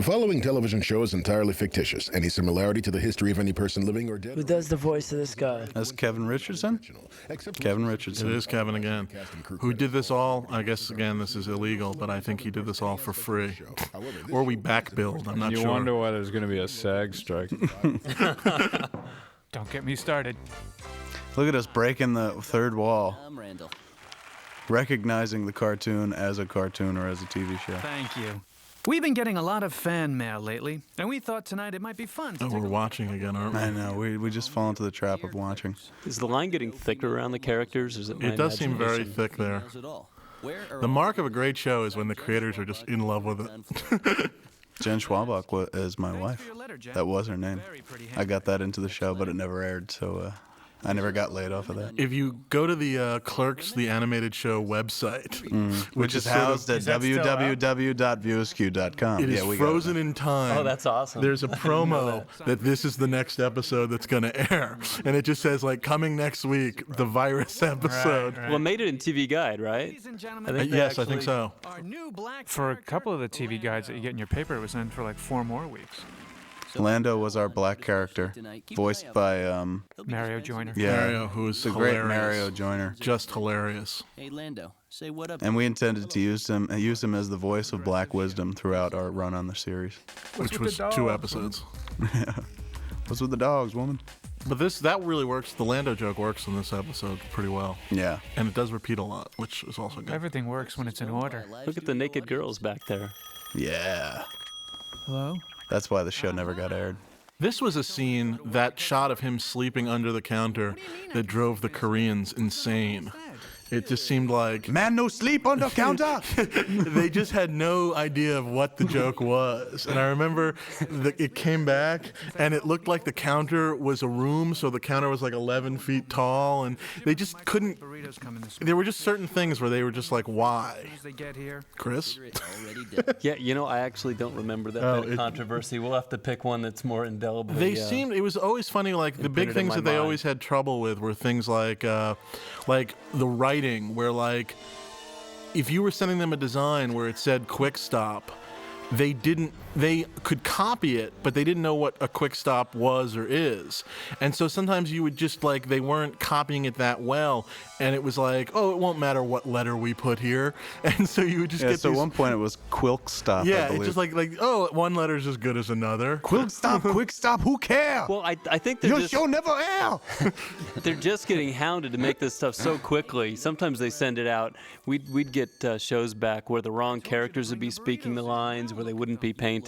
following television show is entirely fictitious. Any similarity to the history of any person living or dead? Who does the voice of this guy? That's Kevin Richardson? Kevin Richardson. It is Kevin again. Who did this all? I guess, again, this is illegal, but I think he did this all for free. Or we back billed, I'm not sure. You wonder why there's going to be a SAG strike. Don't get me started. Look at us breaking the third wall. I'm Randal. Recognizing the cartoon as a cartoon or as a TV show. Thank you. We've been getting a lot of fan mail lately, and we thought tonight it might be fun to Oh, we're watching again, aren't we? I know, we just fall into the trap of watching. Is the line getting thicker around the characters? Or is it my It does seem very imagination? thick there. Not at all. Where are The all mark of a great show is when the creators are just in love with it. Jen Schwabach is my wife. That was her name. I got that into the show, but it never aired, so I never got laid off of that. If you go to the Clerks, the animated show website, Which is housed at www.viewsq.com. it is frozen in time. Oh, that's awesome. There's a I didn't promo know that this is the next episode that's going to air. And it just says, like, coming next week, the virus episode. Well, it made it in TV Guide, right? Ladies and I gentlemen, think they Yes, I think actually- so. our new black for a couple of the TV guides that you get in your paper, it was in for like 4 more weeks. Lando was our black character, voiced by, Mario Joyner. yeah, Mario, who is the hilarious. great Mario Joyner. Just hilarious. Hey, Lando, say what up. And we intended to use him as the voice of Black Wisdom throughout our run on the series. Which was 2 episodes. What's with the dogs, woman? But that really works. The Lando joke works in this episode pretty well. Yeah. And it does repeat a lot, which is also good. Everything works when it's in order. Look at the naked girls back there. Yeah. Hello? That's why the show never got aired. This was a scene, that shot of him sleeping under the counter, that drove the Koreans insane. It just seemed like Man, no sleep on the counter. they just had no idea of what the joke was. And I remember it came back, and it looked like the counter was a room, so the counter was like 11 feet tall, and they just couldn't. Burritos come in this There were just certain things where they were just like, why? as they get here. Chris? Already dead. Yeah, you know, I actually don't remember that Oh, bit of controversy. We'll have to pick one that's more indelibly. They seemed. It was always funny. Like the big imprinted in things my that they mind. always had trouble with were things like the writing, where like if you were sending them a design where it said "quick stop," they could copy it, but they didn't know what a quick stop was or is. And so sometimes you would just like, they weren't copying it that well. And it was like, oh, it won't matter what letter we put here. And so you would just Yeah, get so at these, one point it was Quilk Stop, I yeah, believe. it's just like, oh, one letter's as good as another. Quilk Stop, Quick Stop, who care? Well, I think they're Your just, show never air. they're just getting hounded to make this stuff so quickly. Sometimes they send it out. We'd get shows back where the wrong characters would be speaking the lines, where they wouldn't be painted.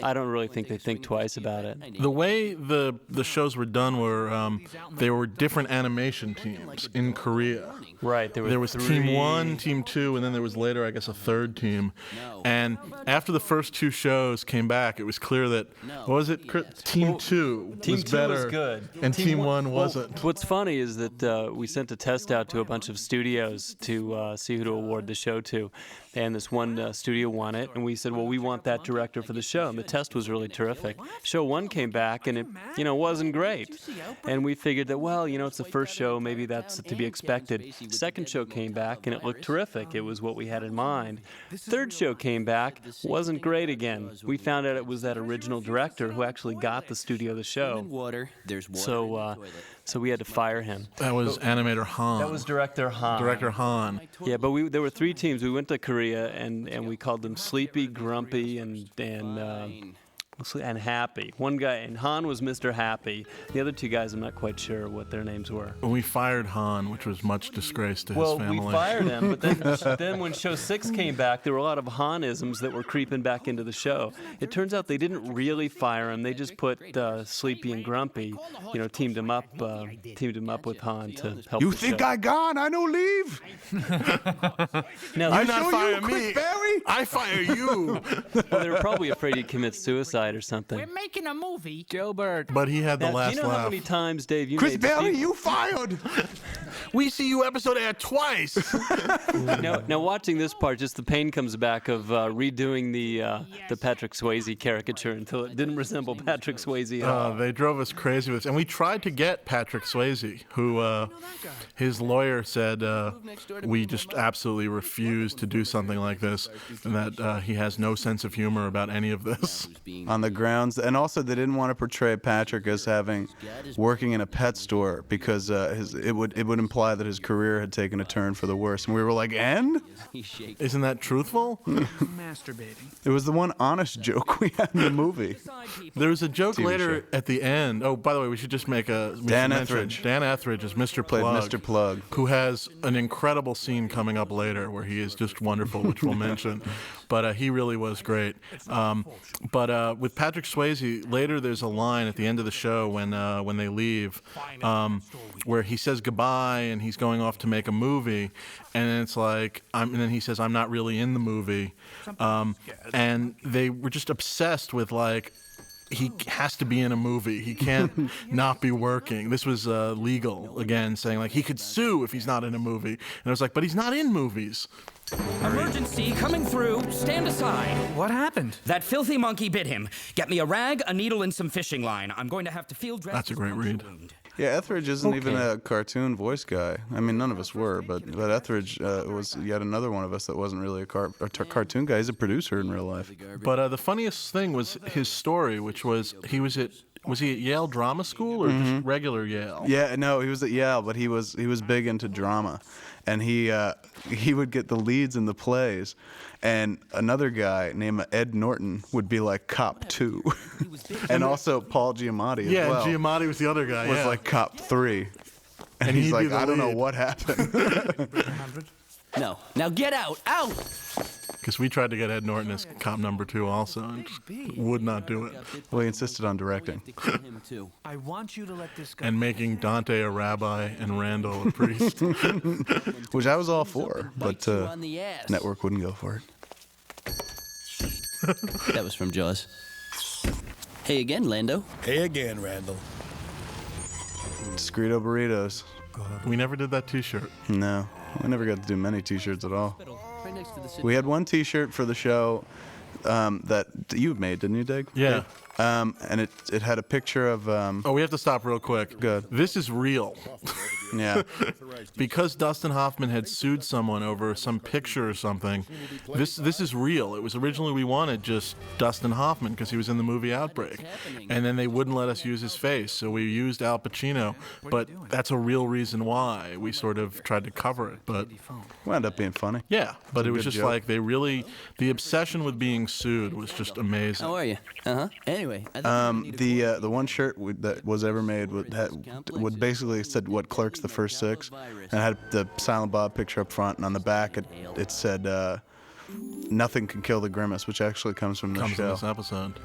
I don't really think they think twice about it. The way the shows were done were there were different animation teams in Korea. Right. There was Team 1, Team 2, and then there was later, I guess, a third team. And after the first 2 shows came back, it was clear that, what was it, Chris? Team 2 Team was 2 better, was good. and Team 1 wasn't. What's funny is that we sent a test out to a bunch of studios to see who to award the show to. And this one studio won it, and we said, well, we want that director for the show. And the test was really terrific. Show 1 came back, and it, wasn't great. And we figured that, well, it's the first show, maybe that's to be expected. Second show came back, and it looked terrific. It was what we had in mind. Third show came back, wasn't great again. We found out it was that original director who actually got the studio the show. So we had to fire him. That was animator Han. That was director Han. Director Han. Yeah, but there were 3 teams. We went to Korea, and we called them Sleepy, Grumpy, and Happy. One guy, and Han was Mr. Happy. The other 2 guys, I'm not quite sure what their names were. When we fired Han, which was much disgrace to his Well, family. we fired him, but then when show 6 came back, there were a lot of Han-isms that were creeping back into the show. It turns out they didn't really fire him. They just put Sleepy and Grumpy, teamed him up with Han to help You the think show. I gone? I no leave. Now, You show not you, fire Chris me. Berry. I fire you. well, they were probably afraid he'd commit suicide. website or something. We're making a movie. Gilbert. But he had the Now, do last you know laugh. how many times, Dave, you Chris made Bailey, Steve- you fired! We see you episode ad twice. Now, watching this part, just the pain comes back of redoing the Patrick Swayze caricature until it didn't resemble Patrick Swayze at all. They drove us crazy with this. And we tried to get Patrick Swayze, who his lawyer said we just absolutely refuse to do something like this, and that he has no sense of humor about any of this. On the grounds, and also they didn't want to portray Patrick as working in a pet store because it would imply that his career had taken a turn for the worse. And we were like, and? Isn't that truthful? Masturbating. It was the one honest joke we had in the movie. There was a joke TV later show. at the end. Oh, by the way, we should just make Dan Etheridge. Dan Etheridge is Mr. Played Plug, Mr. Plug. who has an incredible scene coming up later where he is just wonderful, which we'll mention. But he really was great. But with Patrick Swayze, later there's a line at the end of the show when they leave, where he says goodbye and he's going off to make a movie, and then it's like, and then he says, "I'm not really in the movie," and they were just obsessed with like, he has to be in a movie. He can't not be working. This was legal, again, saying like he could sue if he's not in a movie. And I was like, but he's not in movies. Emergency coming through. Stand aside. What happened? That filthy monkey bit him. Get me a rag, a needle, and some fishing line. I'm going to have to field dress. That's a great read. Yeah, Etheridge isn't even a cartoon voice guy. I mean, none of us were, but Etheridge was yet another one of us that wasn't really a cartoon guy. He's a producer in real life. But the funniest thing was his story, which was was he at Yale Drama School or just regular Yale? Yeah, no, he was at Yale, but he was big into drama, and he would get the leads in the plays, and another guy named Ed Norton would be like Cop 2, and also Paul Giamatti as Yeah, well. and Giamatti was the other guy. was yeah. like Cop 3, and he'd he's be like, the I don't know lead. what happened. No. Now get out. Out. Because we tried to get Ed Norton as cop number 2 also, and just would not do it. Well, he insisted on directing. I want you to let this go. And making Dante a rabbi and Randal a priest. Which I was all for, but network wouldn't go for it. That was from Jaws. Hey again, Lando. Hey again, Randall. Discreto burritos. We never did that T-shirt. No, we never got to do many T-shirts at all. We had one T-shirt for the show that you made, didn't you, Dig? Yeah. And it had a picture of. Oh, we have to stop real quick. Good. This is real. Yeah. Because Dustin Hoffman had sued someone over some picture or something, this is real. It was originally we wanted just Dustin Hoffman because he was in the movie Outbreak, and then they wouldn't let us use his face, so we used Al Pacino. But that's a real reason why we sort of tried to cover it. But Wound up being funny. yeah, but it was good just joke. like the obsession with being sued was just amazing. How are you? Anyway, I think The one shirt that was ever made would basically said what Clerks the first 6, and had the Silent Bob picture up front, and on the back it said nothing can kill the grimace, which actually comes from the Comes in show. this episode.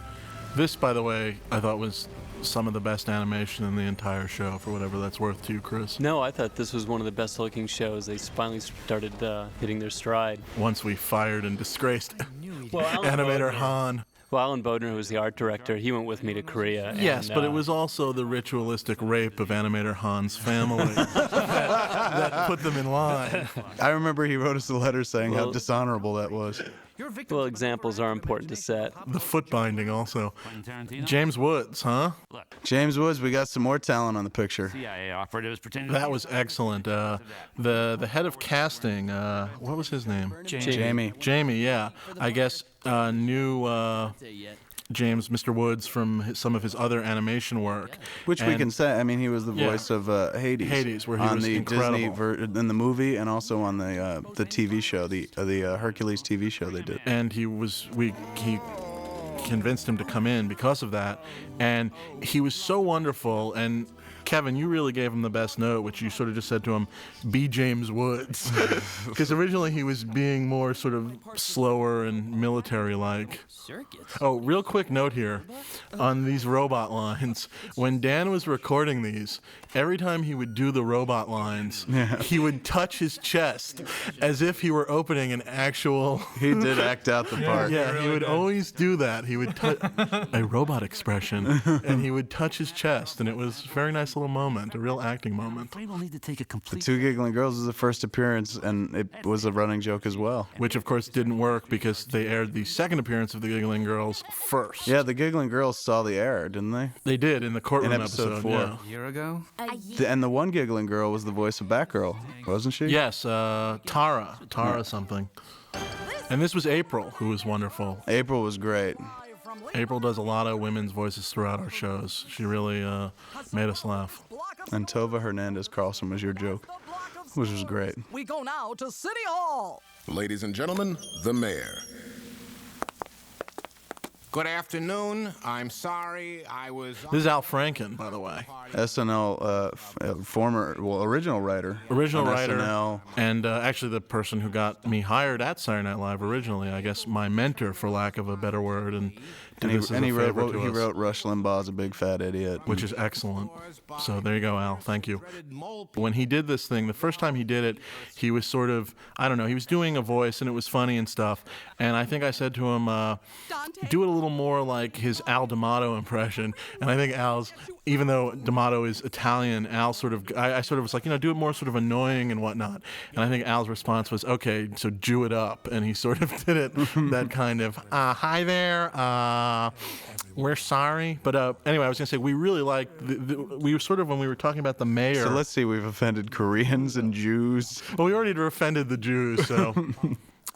This, by the way, I thought was some of the best animation in the entire show, for whatever that's worth to you, Chris. No, I thought this was one of the best looking shows. They finally started hitting their stride. Once we fired and disgraced Well, Alan animator Bodner- Han. Well, Alan Bodner, who was the art director, he went with me to Korea. Yes, and, but it was also the ritualistic rape of animator Han's family that put them in line. I remember he wrote us a letter saying how Well- dishonorable that was. Well, examples are important to set. The foot binding also. James Woods, huh? James Woods, we got some more talent on the picture. CIA operatives pretending That was excellent. The head of casting, what was his name? Jamie. Jamie, yeah. I guess knew James, Mr. Woods, from some of his other animation work. Which we And- can say. I mean, he was the Yeah. voice of Hades. Hades, where he on was the incredible. Disney in the movie, and also on the TV show, the Hercules TV show they did. And he convinced him to come in because of that. And he was so wonderful and Kevin, you really gave him the best note, which you sort of just said to him, be James Woods. Because originally he was being more sort of slower and military-like. Oh, real quick note here on these robot lines. When Dan was recording these, every time he would do the robot lines, he would touch his chest as if he were opening an actual... He did act out the part. Yeah, he would always do that. He would touch a robot expression, and he would touch his chest, and it was a very nice little moment, a real acting moment. The Two Giggling Girls was the first appearance, and it was a running joke as well. Which, of course, didn't work because they aired the second appearance of the Giggling Girls first. Yeah, the Giggling Girls saw the air, didn't they? They did in the courtroom in episode 4. Yeah. A year ago? And the one Giggling Girl was the voice of Batgirl, wasn't she? Yes, Tara something. And this was April, who was wonderful. April was great. April does a lot of women's voices throughout our shows. She really made us laugh. And Tova Hernandez Carlson was your joke, which was great. We go now to City Hall. Ladies and gentlemen, the mayor. Good afternoon. I'm sorry I was... This is Al Franken, by the way. SNL original writer. Original on writer. SNL. And actually the person who got me hired at Saturday Night Live originally, I guess my mentor, for lack of a better word. And he wrote Rush Limbaugh's A Big Fat Idiot. Which is excellent. So there you go, Al. Thank you. When he did this thing, the first time he did it, he was sort of, I don't know, he was doing a voice and it was funny and stuff. And I think I said to him, do it a little more like his Al D'Amato impression. And I think Al's, even though D'Amato is Italian, Al sort of, I sort of was like, do it more sort of annoying and whatnot. And I think Al's response was, okay, so Jew it up. And he sort of did it, that kind of, hi there, we're sorry. But anyway, I was going to say, we really like, we were sort of, when we were talking about the mayor. So let's see, we've offended Koreans and Jews. Well, we already offended the Jews, so.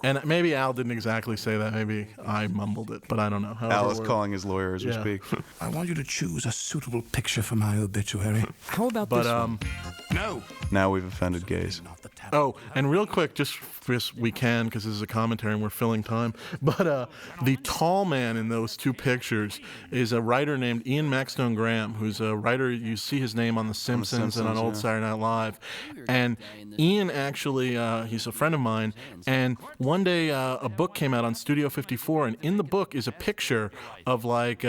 And maybe Al didn't exactly say that. Maybe I mumbled it, but I don't know. Al is calling his lawyer as we speak. I want you to choose a suitable picture for my obituary. How about this one? No. Now we've offended gays. Oh, and real quick, just we can, because this is a commentary and we're filling time, but the tall man in those two pictures is a writer named Ian Maxstone Graham, who's a writer, you see his name on The Simpsons and on Old Saturday Night Live. And Ian actually, he's a friend of mine, and one day a book came out on Studio 54, and in the book is a picture of like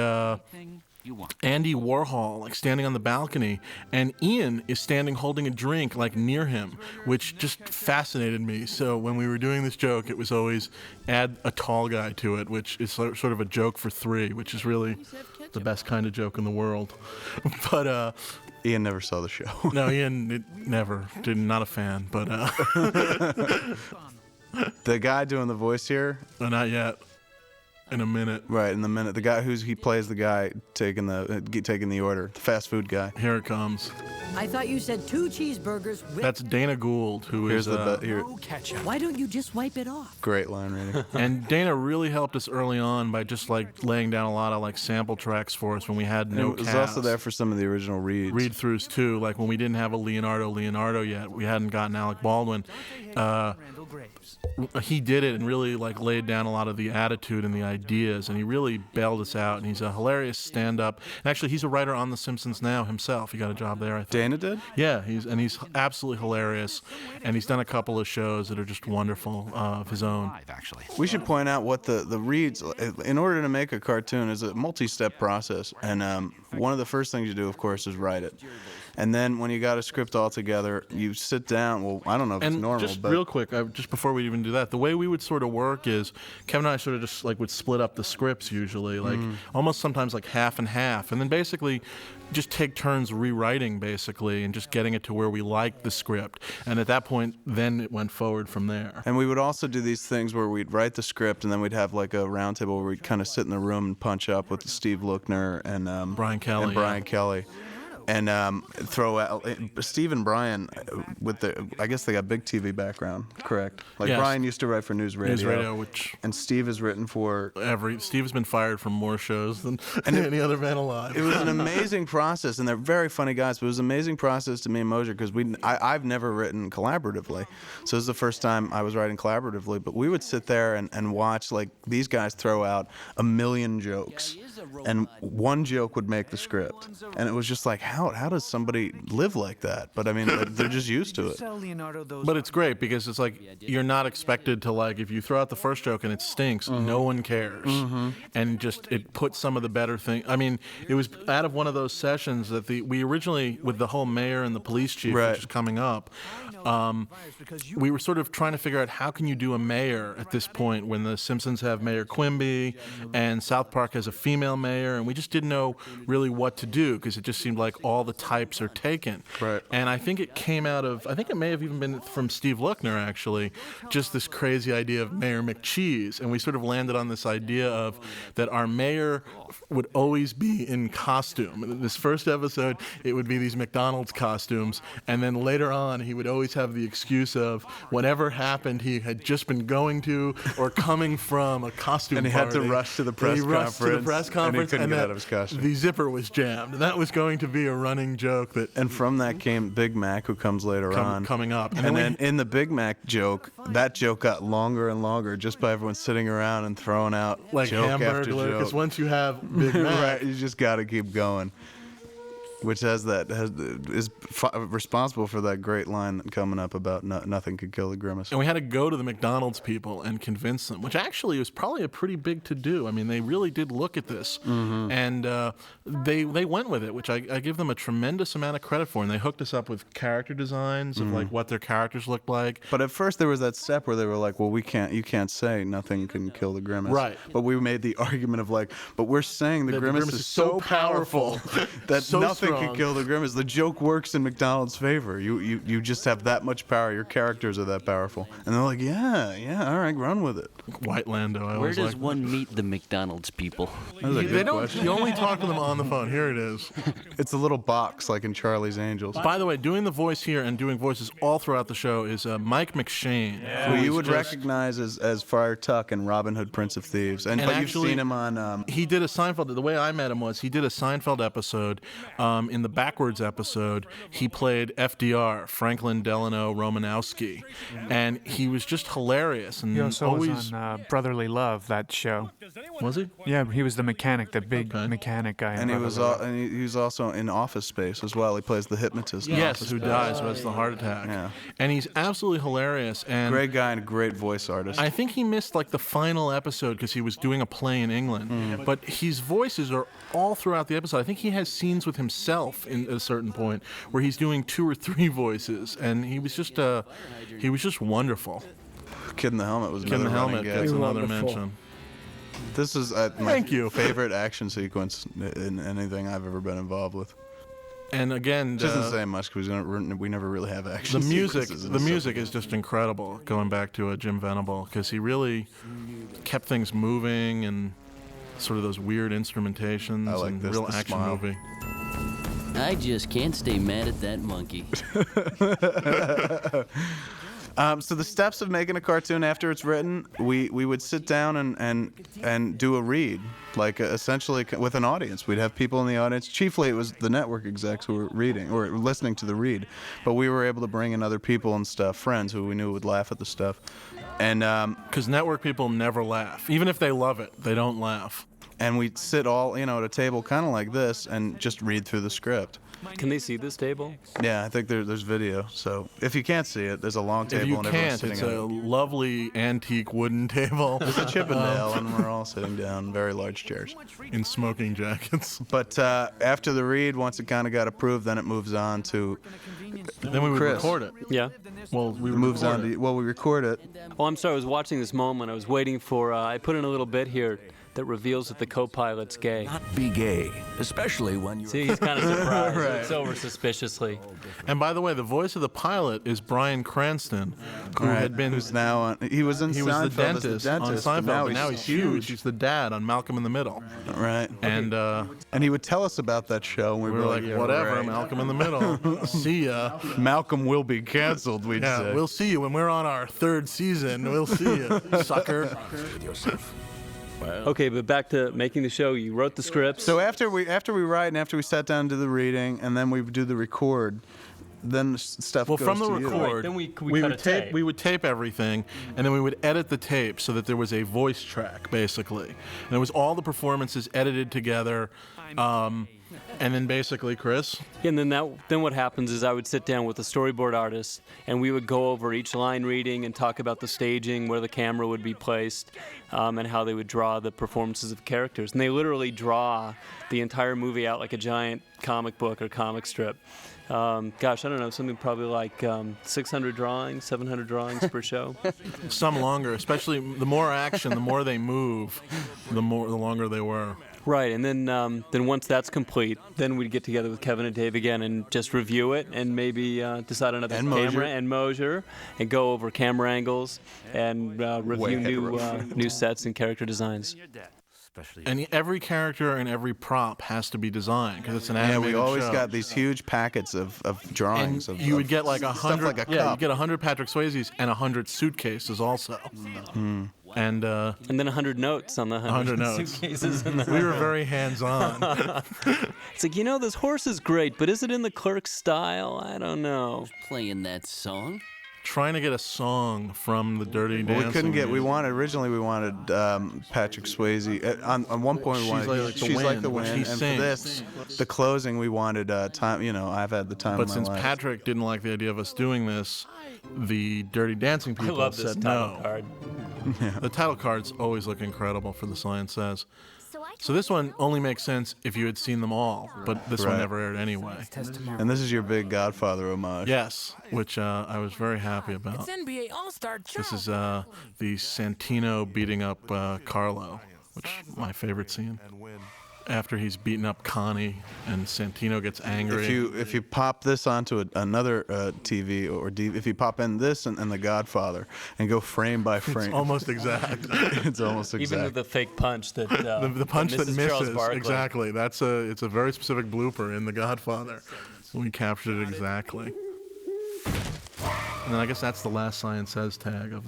Andy Warhol, like standing on the balcony, and Ian is standing holding a drink like near him, which just fascinated me. So when we were doing this joke, it was always add a tall guy to it, which is sort of a joke for three, which is really the best kind of joke in the world. But Ian never saw the show. No, Ian never did. Not a fan, but the guy doing the voice here, not yet. In a minute. Right, in the minute. The guy he plays the guy taking the order, the fast food guy. Here it comes. I thought you said 2 cheeseburgers with... That's Dana Gould, who is... no ketchup. Why don't you just wipe it off? Great line reading. And Dana really helped us early on by just like laying down a lot of like sample tracks for us when we had no cast. It was also there for some of the original read-throughs too, like when we didn't have a Leonardo yet. We hadn't gotten Alec Baldwin. He did it and really like laid down a lot of the attitude and the ideas, and he really bailed us out. And he's a hilarious stand-up. And actually, he's a writer on The Simpsons now himself. He got a job there, I think. Dana did? Yeah, he's absolutely hilarious, and he's done a couple of shows that are just wonderful of his own. We should point out what the reads, in order to make a cartoon, is a multi-step process. And one of the first things you do, of course, is write it. And then when you got a script all together, you sit down. Well, I don't know if it's normal, just but real quick, just before we even do that, the way we would sort of work is Kevin and I sort of just like would split up the scripts usually, like almost sometimes like half and half, and then basically just take turns rewriting basically and just getting it to where we liked the script. And at that point, then it went forward from there. And we would also do these things where we'd write the script and then we'd have like a round table where we'd kind of sit in the room and punch up with Steve Lookner and Brian Kelly. Kelly. And throw out Steve and Brian with I guess they got big TV background, correct? Like yes. Brian used to write for News Radio, and Steve has written for Steve has been fired from more shows than any other man alive. It was an amazing process, and they're very funny guys. But it was an amazing process to me and Mosier because I've never written collaboratively, so this is the first time I was writing collaboratively. But we would sit there and watch like these guys throw out a million jokes. and one joke would make the script, and it was just like, how does somebody live like that? But I mean, they're just used to it. But it's great because it's like you're not expected to, like, if you throw out the first joke and it stinks, no one cares, and just it puts some of the better thing. I mean, it was out of one of those sessions that we originally, with the whole mayor and the police chief, which is coming up, we were sort of trying to figure out how can you do a mayor at this point when the Simpsons have Mayor Quimby and South Park has a female mayor, and we just didn't know really what to do because it just seemed like all the types are taken. Right. And I think it came out of, I think it may have even been from Steve Luckner, actually, just this crazy idea of Mayor McCheese, and we sort of landed on this idea of that our mayor would always be in costume. This first episode, it would be these McDonald's costumes, and then later on, he would always have the excuse of whatever happened, he had just been going to or coming from a costume and he party. Had to rush to the press and he conference. Rushed to the press conference, and he couldn't get that out of his costume. The zipper was jammed. And that was going to be a running joke. And from that came Big Mac, who comes later on. Coming up. And then in the Big Mac joke, that joke got longer and longer just by everyone sitting around and throwing out like joke after Hamburglar, joke. because once you have Big Mac, right, you just got to keep going. Which is responsible for that great line coming up about nothing could kill the grimace. And we had to go to the McDonald's people and convince them, which actually was probably a pretty big to-do. I mean, they really did look at this, and they went with it, which I give them a tremendous amount of credit for. And they hooked us up with character designs of like what their characters looked like. But at first there was that step where they were like, well, you can't say nothing can kill the grimace. Right. But we made the argument of like, but we're saying the grimace is so powerful that so nothing strong. can kill the grimace. The joke works in McDonald's favor. You just have that much power. Your characters are that powerful. And they're like, yeah, all right, run with it. White Lando. Where does one meet the McDonald's people? That's a good question. You only talk to them on the phone. Here it is. It's a little box like in Charlie's Angels. By the way, doing the voice here and doing voices all throughout the show is Mike McShane. Who you would recognize as Friar Tuck in Robin Hood, Prince of Thieves. But actually, you've seen him on... He did a Seinfeld... The way I met him was he did a Seinfeld episode. In the Backwards episode, he played FDR, Franklin Delano Romanowski. And he was just hilarious. And He also always... was on Brotherly Love, that show. Was he? Yeah, he was the mechanic, the big mechanic guy. And he was also in Office Space as well. He plays the hypnotist. in Yes, Office who Space. dies, who has the heart attack. Yeah. And he's absolutely hilarious. And Great guy and a great voice artist. I think he missed like the final episode because he was doing a play in England. But his voices are all throughout the episode. I think he has scenes with himself in a certain point where he's doing 2 or 3 voices, and he was just wonderful. Kid in the Helmet was Kid in another the running Helmet gag. gets another mention. This is my Thank you. favorite action sequence in anything I've ever been involved with. And again, Doesn't say much because we never really have action. the music sequences in the this music stuff. is just incredible. Going back to Jim Venable, because he really kept things moving and sort of those weird instrumentations I like and this, real the action smile. movie. I just can't stay mad at that monkey. So the steps of making a cartoon after it's written, we would sit down and do a read, like essentially with an audience. We'd have people in the audience. Chiefly, it was the network execs who were reading or listening to the read, but we were able to bring in other people and stuff, friends who we knew would laugh at the stuff. And because network people never laugh, even if they love it, they don't laugh. And we'd sit all at a table kind of like this and just read through the script. Can they see this table? Yeah, I think there's video. So if you can't see it, there's a long table If you and everyone's can't, sitting it's on a it. lovely antique wooden table. It's a Chippendale, and we're all sitting down, very large chairs. In smoking jackets. But after the read, once it kind of got approved, then it moves on to Then we would Chris. record it. Yeah. Well, we would moves record on it. to we record it. Oh, I'm sorry. I was watching this moment. I was waiting for. I put in a little bit here that reveals that the co-pilot's gay. Not be gay, especially when you're... See, he's kind of surprised. Right. It's over suspiciously. And by the way, the voice of the pilot is Bryan Cranston, who had been who's now on. He was in he Seinfeld was the as dentist, the on dentist, Seinfeld, but but now he's huge. He's the dad on Malcolm in the Middle. Right. And he would tell us about that show, and we were like, yeah, whatever, right. Malcolm in the Middle. See ya. Malcolm will be canceled, we'd Yeah, say. we'll see you when we're on our 3rd season. We'll see you, sucker. Okay, but back to making the show. You wrote the scripts. So after we write and after we sat down and do the reading, and then we do the record, then stuff Well, goes from the to you. record, Right, then we cut would a tape. We would tape everything, and then we would edit the tape so that there was a voice track, basically. And it was all the performances edited together. And then basically, Chris? And then what happens is I would sit down with the storyboard artist, and we would go over each line reading and talk about the staging, where the camera would be placed, and how they would draw the performances of characters. And they literally draw the entire movie out like a giant comic book or comic strip. Gosh, I don't know, something probably like 600 drawings, 700 drawings per show. Some longer, especially the more action, the more they move, the longer they were. Right, and then once that's complete, then we'd get together with Kevin and Dave again and just review it and maybe decide on another camera and Mosier and go over camera angles and review new sets and character designs. And every character and every prop has to be designed because it's an animated show. Yeah, we always show. got these huge packets of drawings. And you would get like 100. Like a yeah, cup. you get 100 Patrick Swayzes and 100 suitcases also. Mm. And then 100 notes on the 100 notes. suitcases. We were very hands-on. It's like, this horse is great, but is it in the Clerks style? I don't know. Playing that song? Trying to get a song from the Dirty Dancing. We couldn't get. Originally we wanted Patrick Swayze. On one point we wanted She's Like the Wind, and for this, the closing we wanted time. I've had the time. But of my since life. Patrick didn't like the idea of us doing this, the Dirty Dancing people I love this said title no. card. The title cards always look incredible for The Science Says. So this one only makes sense if you had seen them all, but this one never aired anyway. And this is your big Godfather homage. Yes, which I was very happy about. It's NBA All-Star This is the Santino beating up Carlo, which is my favorite scene. After he's beaten up Connie and Santino gets angry. If you pop this onto another TV or if you pop in this and The Godfather and go frame by frame, it's almost exact. It's almost exact. Even with the fake punch that the punch that Charles misses. Barkley. Exactly. It's a very specific blooper in The Godfather. We captured it exactly. And then I guess that's the last Science Says tag of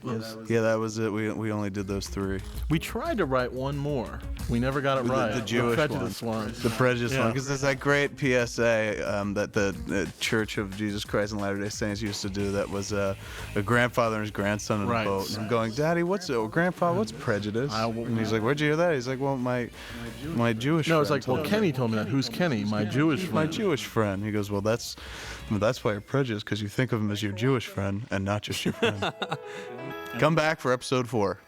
those. Yeah, that was it. We only did those 3. We tried to write one more. We never got it right. The Jewish prejudice one. The prejudice one. Because there's that great PSA that the Church of Jesus Christ and Latter-day Saints used to do. That was a grandfather and his grandson in a boat. And I'm going, Daddy, Grandpa, what's prejudice? And he's like, where'd you hear that? He's like, well, my Jewish friend. No, it's like, well, Kenny told me that. Who's Kenny? My Jewish friend. My Jewish friend. He goes, well, that's why you're prejudiced, because you think of him as your Jewish friend and not just your friend. Come back for episode 4.